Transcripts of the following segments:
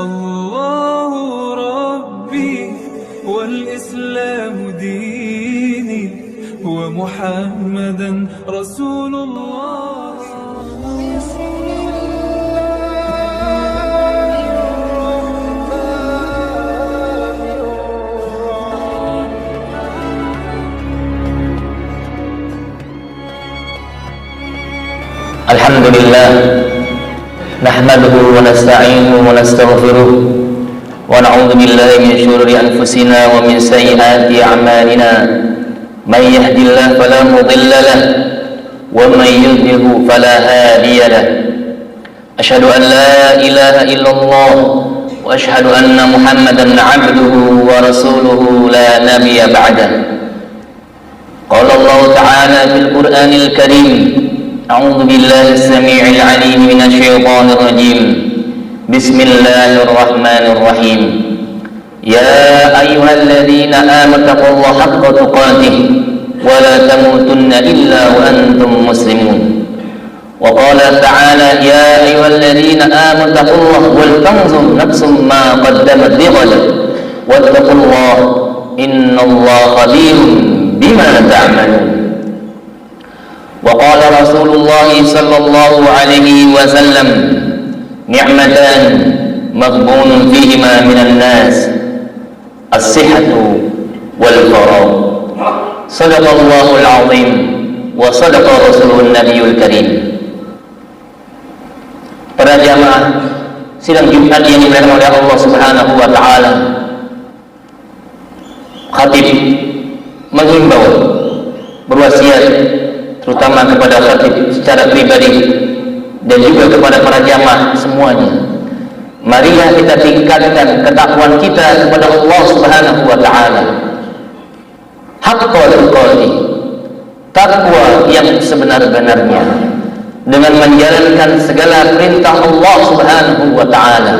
الله ربي والإسلام ديني ومحمدا رسول الله. Alhamdulillah, nahmaduhu wa nasta'inuhu wa nastaghfiruh wa na'udzu billahi min shururi anfusina wa min sayyiati a'malina. May yahdihillahu fala mudilla lahu wa may yudlil fala hadiya lahu. Asyhadu an la ilaha illallah wa asyhadu anna Muhammadan 'abduhu wa rasuluhu la nabiyya ba'dahu. Qala Allah ta'ala fil Qur'anil Karim: أعوذ بالله السميع العليم من الشيطان الرجيم. بسم الله الرحمن الرحيم. يا أيها الذين آمنوا اتقوا الله حق تقاته ولا تموتن إلا وأنتم مسلمون. وقال تعالى: يا أيها الذين آمنوا اتقوا الله ولتنظر نفس ما قدمت لغد واتقوا الله إن الله خبير بما تعملون. وقال رسول الله صلى الله عليه وسلم: نعمتان مغبون فيهما من الناس الصحة والفراغ. صدق الله العظيم وصدق رسوله النبي الكريم. Para jamaah sidang Jumat yang dimuliakan oleh Allah Subhanahu wa taala, khatib menghimbau, berwasiat terutama kepada khatib secara pribadi dan juga kepada para jamaah semuanya. Marilah kita tingkatkan ketakwaan kita kepada Allah Subhanahu wa taala. Haqqul tuqati, takwa yang sebenar-benarnya, dengan menjalankan segala perintah Allah Subhanahu wa taala.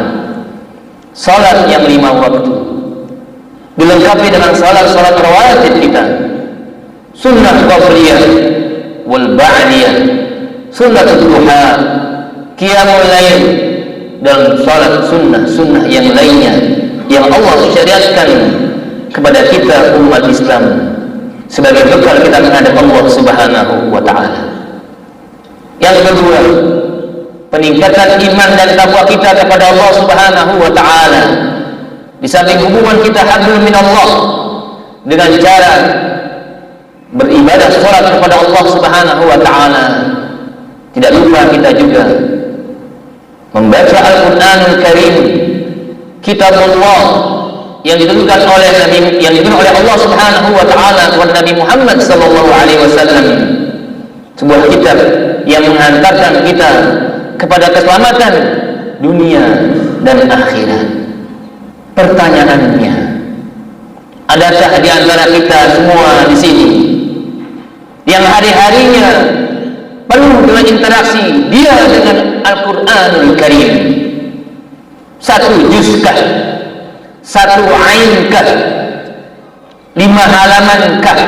Salat yang 5 waktu dilengkapi dengan salat-salat rawatib kita, sunnah qabliyah wal ba'diyah, sunnatul duha, qiyamul lail, dan salat sunnah yang lainnya yang Allah syariatkan kepada kita umat Islam sebagai bekal kita menghadap Allah Subhanahu wa taala. Yang kedua, peningkatan iman dan takwa kita kepada Allah Subhanahu wa taala. Di samping hubungan kita hablum minallah dengan cara beribadah salat kepada Allah Subhanahu wa taala, tidak lupa kita juga membaca Al-Qur'anul Karim, kitabullah yang ditentukan oleh Allah Subhanahu wa taala kepada Nabi Muhammad sallallahu alaihi wasallam, sebuah kitab yang menghantarkan kita kepada keselamatan dunia dan akhirat. Pertanyaannya, adakah di antara kita semua di sini yang hari-harinya penuh dengan interaksi dia dengan Al-Qur'anul Karim? 1 juzkah, 1 ainkah, 5 halamankah,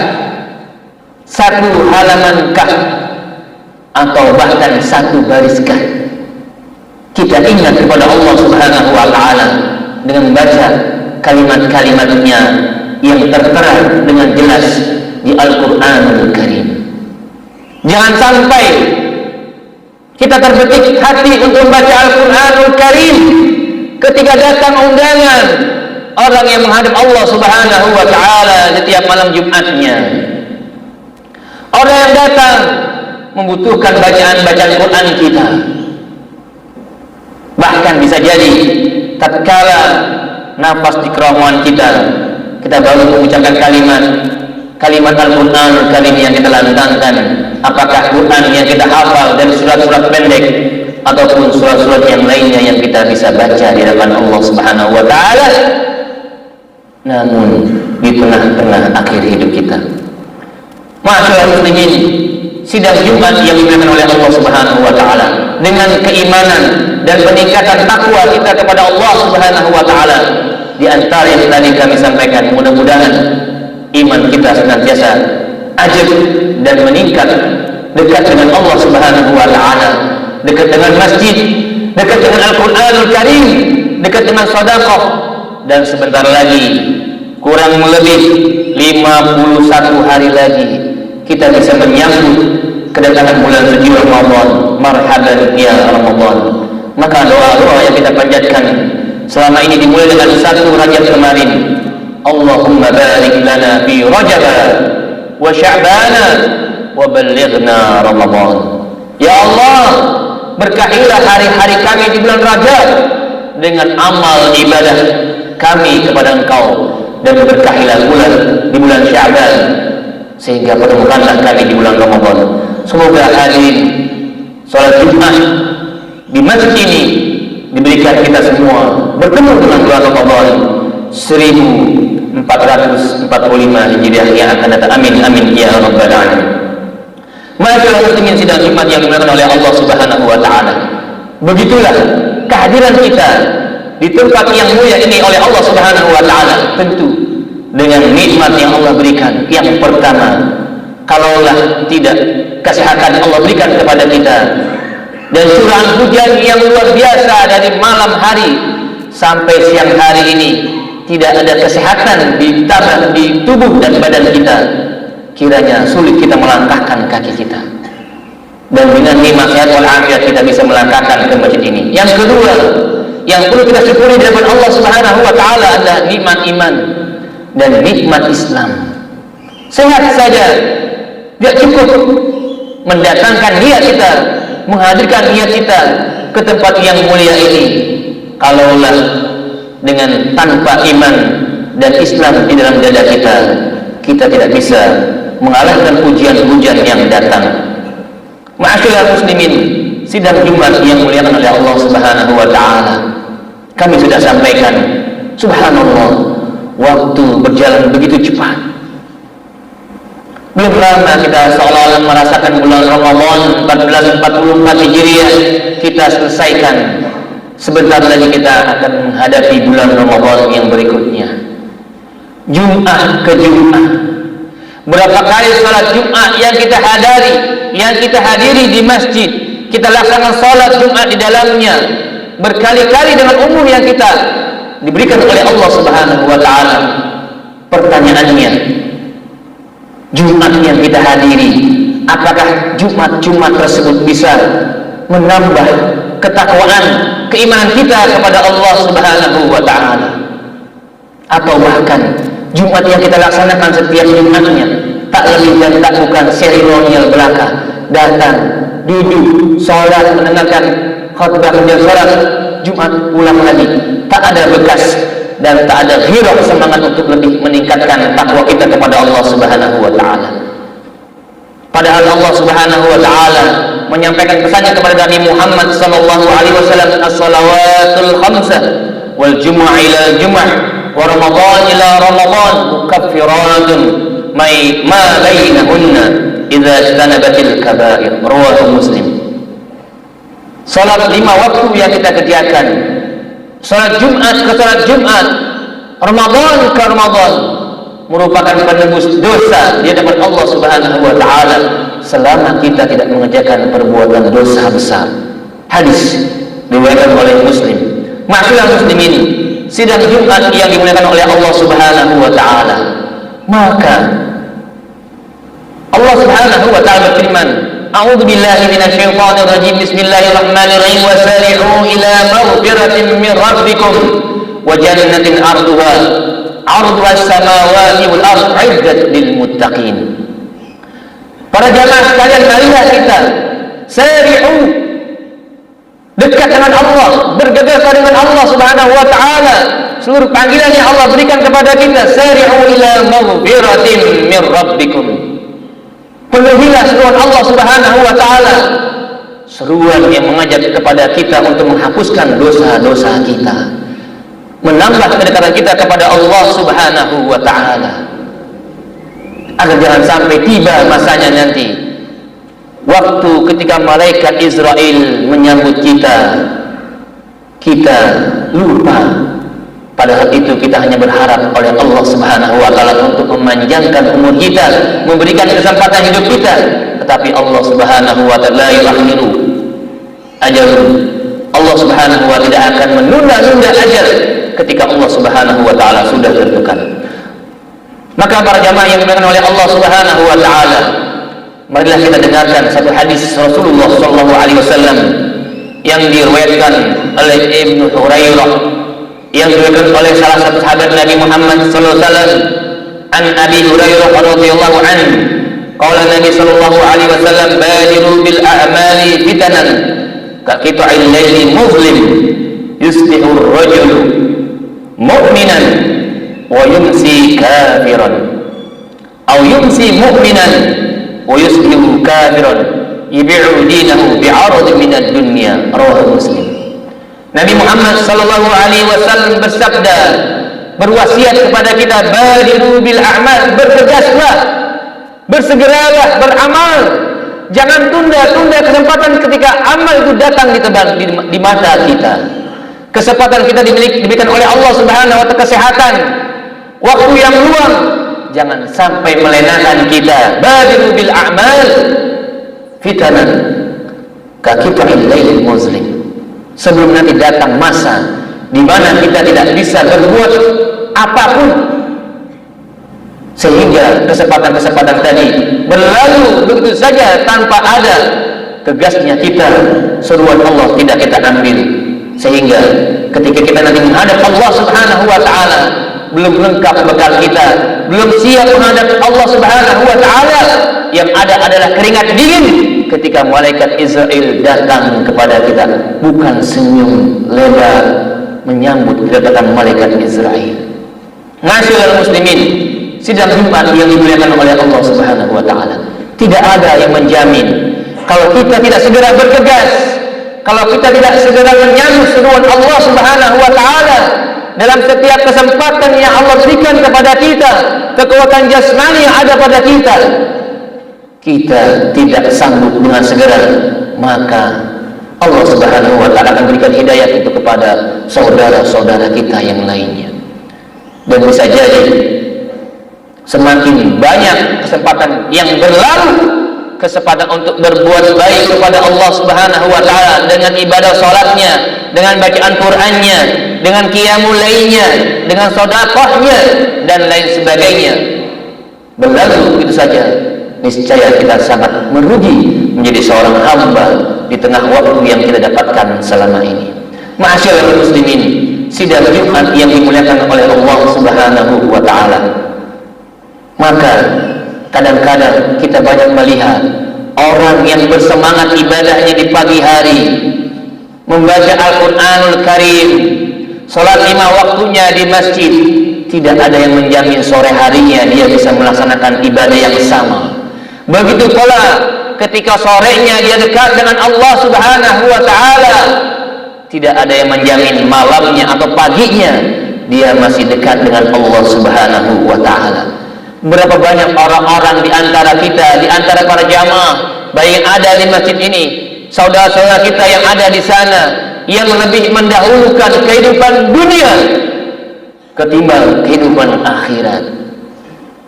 1 halamankah, atau bahkan 1 bariskah? Kita ingat kepada Allah Subhanahu wa taala dengan membaca kalimat-kalimatnya yang tertera dengan jelas di Al-Qur'anul Karim. Jangan sampai kita terbetik hati untuk membaca Al-Qur'anul Karim ketika datang undangan orang yang menghadap Allah Subhanahu wa taala setiap malam Jumatnya. Orang yang datang membutuhkan bacaan-bacaan Quran kita. Bahkan bisa jadi tatkala nafas di kerongkongan kita baru mengucapkan kalimat Al-Qur'anul Karim yang kita lantangkan, apakah Quran yang kita hafal dan surat-surat pendek ataupun surat-surat yang lainnya yang kita bisa baca di hadapan Allah Subhanahu wa taala, namun di tengah-tengah akhir hidup kita. Masyaallah muslimin, sidang Jumat yang dimuliakan oleh Allah Subhanahu wa taala, dengan keimanan dan peningkatan takwa kita kepada Allah Subhanahu wa taala, di antara yang tadi kami sampaikan, mudah-mudahan iman kita senantiasa ajib dan meningkat, dekat dengan Allah Subhanahu wa taala, dekat dengan masjid, dekat dengan Al-Qur'anul Karim, dekat dengan sedekah, dan sebentar lagi kurang lebih 51 hari lagi kita bisa menyambut kedatangan bulan suci Ramadan. Marhaban ya Ramadan. Maka doa-doa yang kita panjatkan selama ini dimulai dengan 1 Rajab kemarin. Allahumma barik lana fi Rajab wa Sya'ban wa ballighna Ramadan. Ya Allah, berkahilah hari-hari kami di bulan Rajab dengan amal ibadah kami kepada Engkau, dan berkahilah bulan di bulan Sya'ban sehingga pertemukanlah kami di bulan Ramadan. Semoga hadirin salat Jumat di masjid ini diberikan kita semua bertemu dengan bulan Ramadan 1445 Hijriah yang akan datang. Amin amin ya rabbal alamin. Masyaallah muslimin sidang Jumat yang dimuliakan oleh Allah Subhanahu wa taala. Begitulah kehadiran kita di tempat yang mulia ini oleh Allah Subhanahu wa taala, tentu dengan nikmat yang Allah berikan. Yang pertama, kalaulah tidak kesehatan Allah berikan kepada kita, dan curahan hujan yang luar biasa dari malam hari sampai siang hari ini, tidak ada kesehatan di tubuh dan badan kita, kiranya sulit kita melangkahkan kaki kita. Dan dengan nikmat sehat wal afiat kita bisa melangkahkan ke masjid ini. Yang kedua, yang perlu kita syukuri dari Allah Subhanahu wa taala adalah nikmat iman dan nikmat Islam. Sehat saja tidak cukup mendatangkan niat kita, menghadirkan niat kita ke tempat yang mulia ini, kalaulah dengan tanpa iman dan Islam di dalam dada kita, kita tidak bisa mengalahkan ujian-ujian yang datang. Ma'asyiral muslimin, sidang Jumat yang muliakan oleh Allah Subhanahu wa taala, kami sudah sampaikan, subhanallah, waktu berjalan begitu cepat. Belum lama kita seolah-olah merasakan bulan Ramadan 1444 Hijriah kita selesaikan. Sebentar lagi kita akan menghadapi bulan Ramadan yang berikutnya. Jumat ke Jumat, berapa kali salat Jumat yang kita hadiri di masjid, kita laksanakan salat Jumat di dalamnya berkali-kali dengan umur yang kita diberikan oleh Allah Subhanahu wa taala. Pertanyaannya, Jumat yang kita hadiri, apakah Jumat tersebut bisa menambah ketakwaan, keimanan kita kepada Allah Subhanahu wa taala? Atau bahkan Jumat yang kita laksanakan setiap Jumatnya tak lebih dan tak bukan seremonial belaka, datang, duduk, sholat, mendengarkan khutbah, kemudian sholat, Jumat ulang lagi, tak ada bekas dan tak ada ghirah semangat untuk lebih meningkatkan takwa kita kepada Allah Subhanahu wa taala. Padahal Allah Subhanahu wa taala menyampaikan pesannya kepada Nabi Muhammad sallallahu alaihi wasallam, as-salawatul khamsah wal jumu'ah ila jumu'ah wa ramadan ila ramadan mukaffiratun ma bainahunna idza ijtanabatil kaba'ir. Rawahu Muslim. Salat 5 waktu yang kita kerjakan, salat Jumat ke salat Jumat, Ramadan ke Ramadan, merupakan penebus dosa di hadapan Allah Subhanahu wa taala selama kita tidak mengerjakan perbuatan dosa besar. Hadis diriwayatkan oleh Muslim. Ma'asyiral muslimin, sidang Jumat yang dimuliakan oleh Allah Subhanahu wa taala, maka Allah Subhanahu wa taala berfirman, A'udzu billahi minasyaitonir rajim. Bismillahirrahmanirrahim. Wasari'u ila maghfiratin min rabbikum wa jannatin 'arduha as-samawati wal ardh 'iddat lil muttaqin. Para jamaah sekalian, marilah kita sari'u, dekat dengan Allah, bergegas dengan Allah Subhanahu wa taala. Seluruh panggilan yang Allah berikan kepada kita, sari'u ila maghfiratin min rabbikum. Penuhilah seruan Allah Subhanahu wa taala, seruan yang mengajak kepada kita untuk menghapuskan dosa-dosa kita, menambah kedekatan kita kepada Allah Subhanahu wa taala, agar jangan sampai tiba masanya nanti, waktu ketika malaikat Israel menyambut kita lupa. Padahal itu kita hanya berharap oleh Allah Subhanahu wa taala untuk memanjangkan umur kita, memberikan kesempatan hidup kita. Tetapi Allah Subhanahu wa taala la yuakhiru ajalun Allah Subhanahu wa ta'ala tidak akan menunda-nunda ajal ketika Allah Subhanahu wa ta'ala sudah tentukan. Maka para jamaah yang dimuliakan oleh Allah Subhanahu wa ta'ala, marilah kita dengarkan satu hadis Rasulullah sallallahu alaihi wasallam yang diriwayatkan oleh Ibnu Hurairah, yang diriwayatkan oleh salah satu sahabat Nabi Muhammad sallallahu alaihi wasallam, an Abi Hurairah radhiyallahu anhu, qala Nabi sallallahu alaihi wasallam, badiru bil a'mali fitanan ka qita'il laili muzlim yusbihu ar-rajulu mu'minan wa yumsi kafiran aw yumsi mu'minan wa yusbihu kafiran yabi'u dinahu bi'aradin minad dunya, rawahu Muslim. Nabi Muhammad sallallahu alaihi wasallam bersabda, berwasiat kepada kita, badiru bil a'mal, bergegaslah, bersegeralah beramal, jangan tunda-tunda kesempatan ketika amal itu datang di mata kita. Kesempatan kita diberikan oleh Allah Subhanahu wa ta'ala, kesehatan, waktu yang luang, jangan sampai melenakan kita. Badiru bil a'mal fitanan ka qita'il lail muzlim, sebelum nanti datang masa di mana kita tidak bisa berbuat apapun, sehingga kesempatan-kesempatan tadi berlalu begitu saja tanpa ada tegasnya kita, seruan Allah tidak kita ambil, sehingga ketika kita nanti menghadap Allah Subhanahu wa ta'ala, belum lengkap bekal kita, belum siap menghadap Allah Subhanahu wa ta'ala, yang ada adalah keringat dingin ketika malaikat Israel datang kepada kita, bukan senyum lebar menyambut kedatangan malaikat Israel. Ma'asyiral muslimin, sidang Jumat yang dimuliakan oleh Allah Subhanahu wa ta'ala, tidak ada yang menjamin kalau kita tidak segera bergegas, kalau kita tidak segera menyambut seruan Allah Subhanahu wa ta'ala dalam setiap kesempatan yang Allah berikan kepada kita, kekuatan jasmani yang ada pada kita, kita tidak sanggup dengan segera, maka Allah Subhanahu wa ta'ala akan berikan hidayah itu kepada saudara-saudara kita yang lainnya. Dan bisa jadi semakin banyak kesempatan yang berlalu, kesempatan untuk berbuat baik kepada Allah Subhanahu wa ta'ala dengan ibadah salatnya, dengan bacaan Qur'annya, dengan qiyamul lailnya, dengan sedekahnya dan lain sebagainya, berlalu begitu saja, niscaya kita sangat merugi menjadi seorang hamba di tengah waktu yang kita dapatkan selama ini. Ma'asyiral muslimin, sidang Jumat yang dimuliakan oleh Allah Subhanahu wa ta'ala, maka kadang-kadang kita banyak melihat orang yang bersemangat ibadahnya di pagi hari, membaca Al-Quranul Karim, sholat 5 waktunya di masjid, tidak ada yang menjamin sore harinya dia bisa melaksanakan ibadah yang sama. Begitu pula ketika sorenya dia dekat dengan Allah Subhanahu wa ta'ala, tidak ada yang menjamin malamnya atau paginya dia masih dekat dengan Allah Subhanahu wa ta'ala. Berapa banyak orang-orang di antara kita, di antara para jamaah baik yang ada di masjid ini, saudara-saudara kita yang ada di sana, yang lebih mendahulukan kehidupan dunia ketimbang kehidupan akhirat.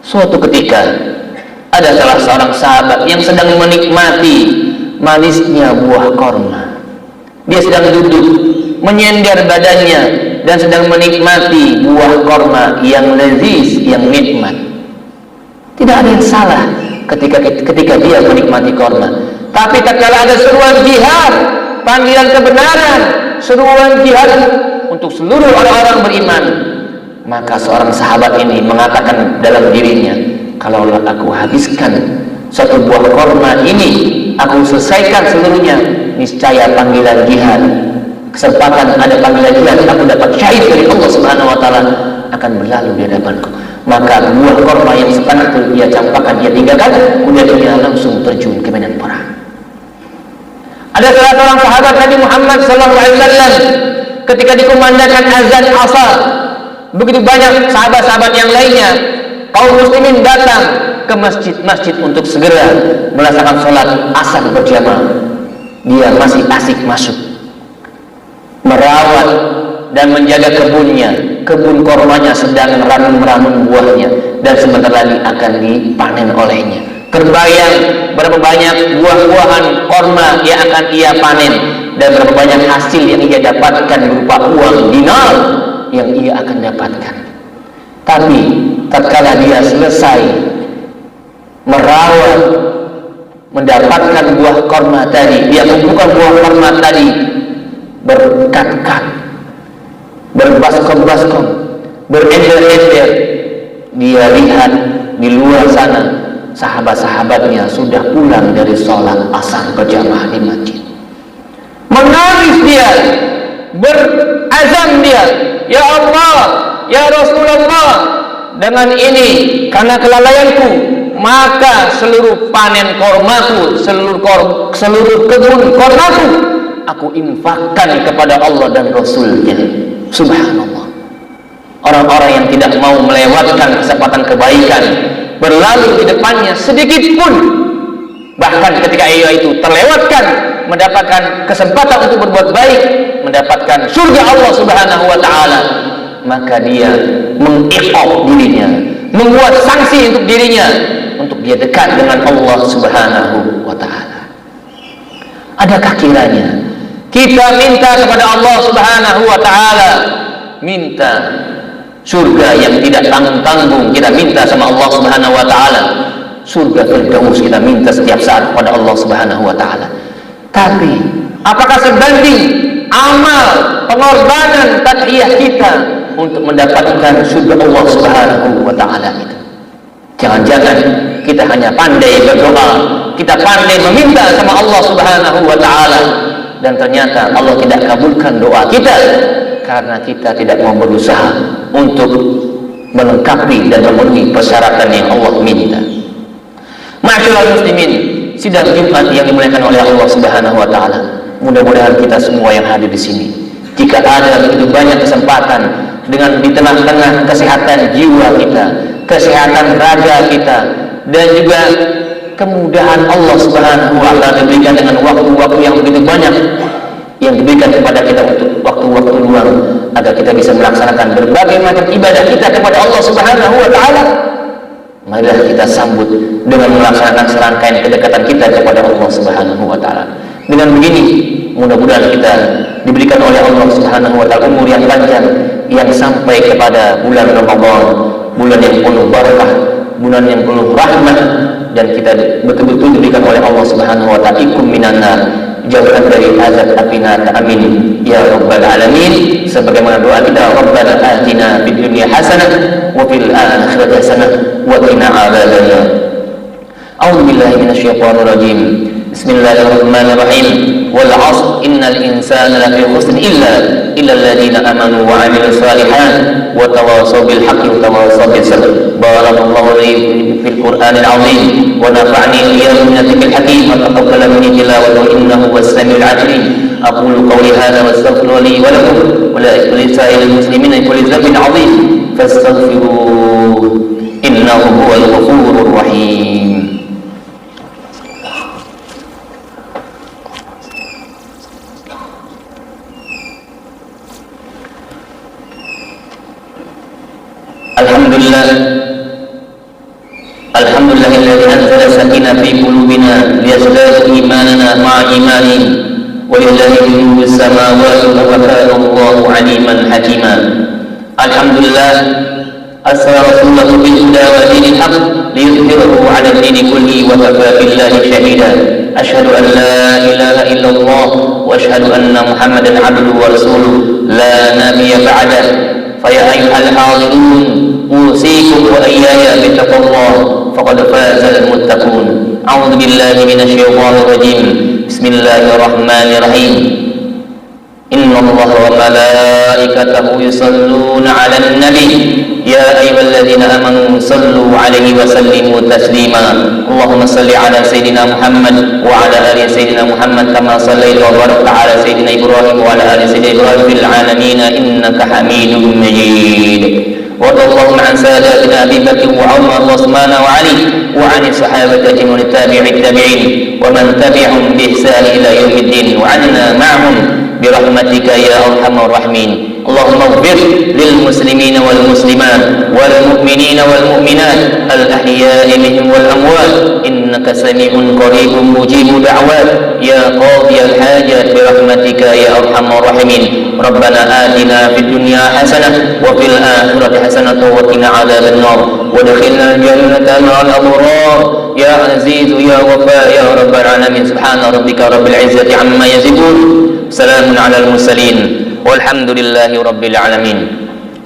Suatu ketika ada salah seorang sahabat yang sedang menikmati manisnya buah korma. Dia sedang duduk menyender badannya dan sedang menikmati buah korma yang lezis, yang nikmat. Tidak ada yang salah ketika dia menikmati korma. Tapi tatkala ada seruan jihad, panggilan kebenaran, seruan jihad untuk seluruh orang-orang beriman, maka seorang sahabat ini mengatakan dalam dirinya, kalau aku habiskan satu buah korma ini, aku selesaikan seluruhnya, niscaya panggilan jihad, kesempatan ada panggilan jihad, aku dapat syahid dari Allah Subhanahu wa ta'ala akan berlalu di hadapanku. Maka buah korma yang sepakat itu dia campakkan, dia tinggalkan, kemudian dia langsung terjun ke medan perang. Ada salah seorang sahabat Nabi Muhammad SAW ketika dikumandangkan azan asar, begitu banyak sahabat-sahabat yang lainnya, kaum muslimin datang ke masjid untuk segera melaksanakan sholat asar berjamaah. Dia masih asik masuk, merawat dan menjaga kebunnya. Kebun kormanya sedang meramun buahnya dan sebentar lagi akan dipanen olehnya. Terbayang berapa banyak buah-buahan korma yang akan ia panen, dan berapa banyak hasil yang ia dapatkan berupa uang dinar yang ia akan dapatkan. Tapi tatkala dia selesai merawat, mendapatkan buah korma tadi, dia kumpulkan buah korma tadi, berkat-kat, berbaskom-baskom, berender-ender, dia lihat di luar sana sahabat-sahabatnya sudah pulang dari sholat asar berjamaah di masjid. Menangis dia, berazam dia, ya Allah, ya Rasulullah, dengan ini karena kelalaianku maka seluruh panen kormaku, seluruh kebun kormaku aku infakkan kepada Allah dan Rasulnya. Subhanallah. Orang-orang yang tidak mau melewatkan kesempatan kebaikan, berlalu di depannya sedikit pun, bahkan ketika ia itu terlewatkan mendapatkan kesempatan untuk berbuat baik, mendapatkan surga Allah Subhanahu wa ta'ala, maka dia mengiqab dirinya, membuat sanksi untuk dirinya untuk dia dekat dengan Allah Subhanahu wa ta'ala. Adakah kiranya kita minta kepada Allah Subhanahu wa ta'ala, minta surga yang tidak tanggung-tanggung, kita minta sama Allah Subhanahu wa ta'ala, surga Firdaus kita minta setiap saat kepada Allah Subhanahu wa ta'ala. Tapi apakah sebanding amal pengorbanan tadhiyah kita untuk mendapatkan surga Allah Subhanahu wa ta'ala itu? Jangan-jangan kita hanya pandai berdoa, kita pandai meminta sama Allah Subhanahu wa ta'ala, dan ternyata Allah tidak kabulkan doa kita karena kita tidak mau berusaha untuk melengkapi dan memenuhi persyaratan yang Allah minta. Ma'asyiral muslimin, sidang Jumat yang dimuliakan oleh Allah Subhanahu wa ta'ala, mudah-mudahan kita semua yang hadir di sini, jika ada begitu banyak kesempatan dengan di tengah-tengah kesehatan jiwa kita, kesehatan raga kita, dan juga kemudahan Allah Subhanahu wa ta'ala diberikan dengan waktu-waktu yang begitu banyak yang diberikan kepada kita untuk waktu-waktu luang, agar kita bisa melaksanakan berbagai macam ibadah kita kepada Allah Subhanahu wa ta'ala. Marilah kita sambut dengan melaksanakan serangkaian kedekatan kita kepada Allah Subhanahu wa ta'ala. Dengan begini, mudah-mudahan kita diberikan oleh Allah Subhanahu wa ta'ala umur yang panjang, yang sampai kepada bulan Ramadan, bulan yang penuh barakah, bulan yang penuh rahmat, dan kita betul-betul diberikan oleh Allah Subhanahu wa ta'ala ikum minan nar, jauhkan dari azab api neraka, amin ya rabbal alamin. Sebagaimana doa kita, Rabbana atina fid dunya hasanah wa fil akhirati hasanah wa qina adzabannar. A'udzu billahi minasyaitonir rajim. Bismillahirrahmanirrahim. Wal 'ashr innal insana lafi khusr illa alladziina amanu wa 'amilus shalihat wa tawassaw bil haqqi wa tawassaw bis sabr. Barakallahu li fil Qur'anil 'azim wa nafa'ani iyyakum min dzikril hakim wa taqabbala minni tilawatahu innahu was-sami'ul 'alim. Aqulu qawli hadha wa astaghfiru li wa lakum wa li sa'iril muslimina min kulli dhanbin 'azim fastaghfiruhu innahu huwal ghafurur rahim. Alhamdulillahilladzi anzala sakinah fi qulubina liyazdadu imanana ma'a imanihim wa lillahi mulkus samawati wa kana Allahu 'aliman hakima. Alhamdulillah arsala rasulahu bil huda wa dinil haqq liyudhhirahu 'ala ad-dini kullihi wa kafa billahi shahida. Asyhadu an la ilaha illallah wa asyhadu anna Muhammadan 'abduhu wa rasuluhu la nabiyya ba'dahu. Fa ya ayyuhal hadirun أوصيكم وإياي بتقوى الله فقد فاز المتقون. أعوذ بالله من الشيطان الرجيم. بسم الله الرحمن الرحيم. إن الله وملائكته يصلون على النبي يا أيها الذين آمنوا صلوا عليه وسلموا تسليما. اللهم صل على سيدنا محمد وعلى آل سيدنا محمد كما صليت وباركت على سيدنا إبراهيم وعلى آل سيدنا إبراهيم في العالمين إنك حميد مجيد. وارض اللهم عن ساداتنا ابي بكر وعمر وعثمان وعلي وعن الصحابه اجمعين والتابعين ومن تبعهم باحسان الى يوم الدين وعنا معهم برحمتك يا أرحم الراحمين. اللهم اغفر للمسلمين والمسلمات والمؤمنين والمؤمنات الأحياء منهم والأموات إنك سميع قريب مجيب دعوات يا قاضي الحاجات برحمتك يا أرحم الراحمين. ربنا آتنا في الدنيا حسنة وفي الآخرة حسنة وقنا عذاب النار وادخلنا الجنة مع الأبرار يا عزيز يا غفار يا رب العالمين. سبحان ربك رب العزة عما يصفون سلام على المرسلين والحمد لله رب العالمين.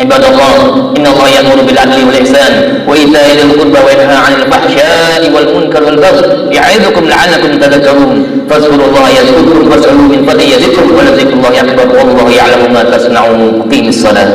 عباد الله إن الله يأمر بالعدل والإحسان وإيتاء ذي القربى وينهى عن الفحشاء والمنكر والبغي يعظكم لعلكم تذكرون فاذكروا الله يذكركم واسألوه من فضله يزدكم ولذكر الله أكبر والله يعلم ما تصنعون. قيم الصلاة.